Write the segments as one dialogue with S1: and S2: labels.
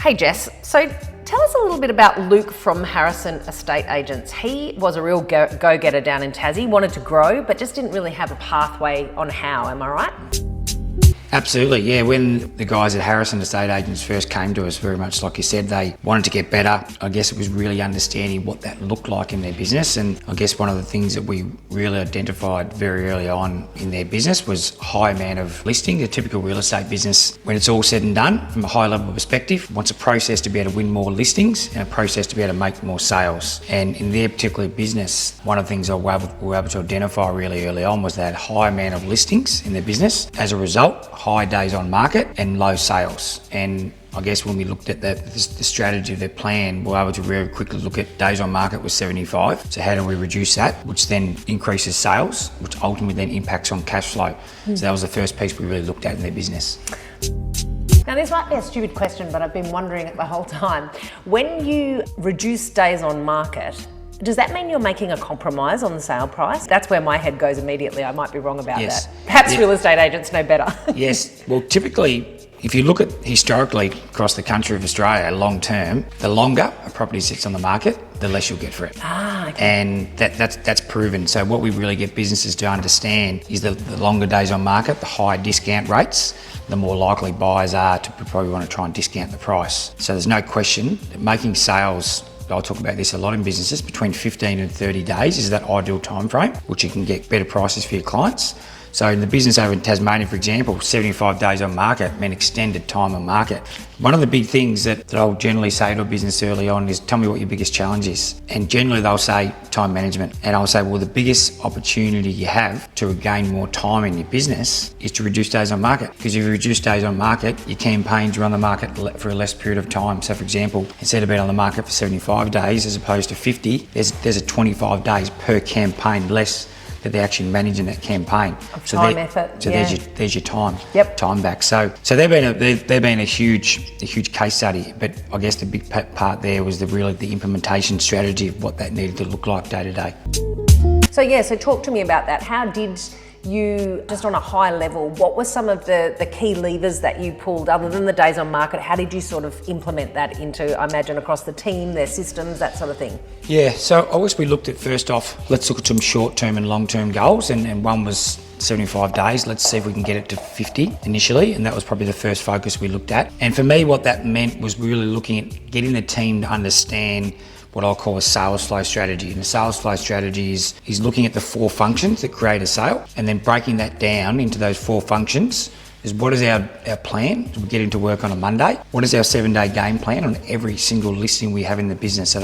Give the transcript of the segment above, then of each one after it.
S1: Hey Jess, so tell us a little bit about Luke from Harrison Estate Agents. He was a real go-getter down in Tassie, wanted to grow, but just didn't really have a pathway on how, am I right?
S2: Absolutely, yeah. When the guys at Harrison Estate Agents first came to us, very much like you said, they wanted to get better. I guess it was really understanding what that looked like in their business. And I guess one of the things that we really identified very early on in their business was high amount of listing. A typical real estate business, when it's all said and done, from a high level perspective, wants a process to be able to win more listings and a process to be able to make more sales. And in their particular business, one of the things we were able to identify really early on was that high amount of listings in their business. As a result, high days on market and low sales. And I guess when we looked at the strategy of their plan, we were able to very quickly look at days on market was 75. So how do we reduce that, which then increases sales, which ultimately then impacts on cash flow. So that was the first piece we really looked at in their business.
S1: Now this might be a stupid question, but I've been wondering it the whole time. When you reduce days on market, does that mean you're making a compromise on the sale price? That's where my head goes immediately. I might be wrong about that. Perhaps real estate agents know better.
S2: Yes. Well, typically, if you look at historically across the country of Australia, long term, the longer a property sits on the market, the less you'll get for it.
S1: Okay.
S2: And that's proven. So what we really get businesses to understand is the longer days on market, the higher discount rates, the more likely buyers are to probably want to try and discount the price. So there's no question that making sales, I'll talk about this a lot in businesses, between 15 and 30 days is that ideal time frame, which you can get better prices for your clients. So in the business over in Tasmania, for example, 75 days on market meant extended time on market. One of the big things that I'll generally say to a business early on is, tell me what your biggest challenge is. And generally they'll say time management. And I'll say, well, the biggest opportunity you have to regain more time in your business is to reduce days on market. Because if you reduce days on market, your campaigns are on the market for a less period of time. So for example, instead of being on the market for 75 days as opposed to 50, there's a 25 days per campaign less that they're actually managing that campaign.
S1: So time, effort.
S2: So there's your time.
S1: Yep.
S2: Time back. So they've been a huge case study. But I guess the big part there was the implementation strategy of what that needed to look like day to day.
S1: So talk to me about that. How did you, just on a high level, what were some of the key levers that you pulled other than the days on market? How did you sort of implement that into, I imagine, across the team, their systems, that sort of thing?
S2: Yeah, so I guess we looked at, first off, let's look at some short-term and long-term goals, and one was 75 days. Let's see if we can get it to 50 initially, and that was probably the first focus we looked at. And for me, what that meant was really looking at getting the team to understand what I'll call a sales flow strategy. And the sales flow strategy is looking at the 4 functions that create a sale and then breaking that down into those 4 functions. Is what is our plan? We get into work on a Monday. What is our 7-day game plan on every single listing we have in the business? So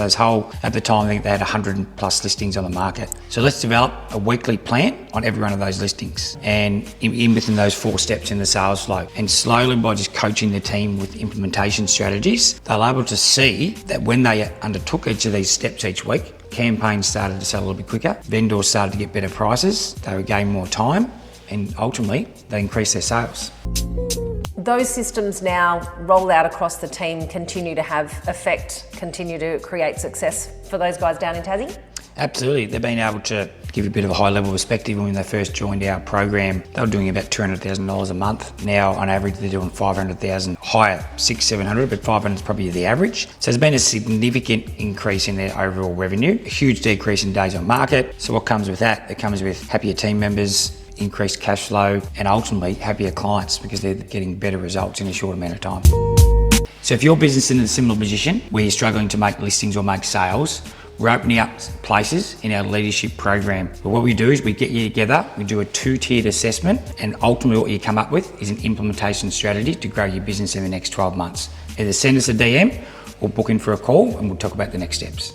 S2: at the time, I think they had 100 plus listings on the market. So let's develop a weekly plan on every one of those listings and in within those 4 steps in the sales flow. And slowly, by just coaching the team with implementation strategies, they're able to see that when they undertook each of these steps each week, campaigns started to sell a little bit quicker, vendors started to get better prices, they would gain more time, and ultimately they increase their sales.
S1: Those systems now rolled out across the team continue to have effect, continue to create success for those guys down in Tassie?
S2: Absolutely. They've been able to give you a bit of a high level perspective. When they first joined our program, they were doing about $200,000 a month. Now on average they're doing $500,000, higher, $600-700, but 500 is probably the average. So there's been a significant increase in their overall revenue, a huge decrease in days on market. So what comes with that? It comes with happier team members, increased cash flow, and ultimately happier clients because they're getting better results in a short amount of time. So if your business is in a similar position where you're struggling to make listings or make sales, we're opening up places in our leadership program. But what we do is we get you together, we do a 2-tiered assessment, and ultimately what you come up with is an implementation strategy to grow your business in the next 12 months. Either send us a DM or book in for a call and we'll talk about the next steps.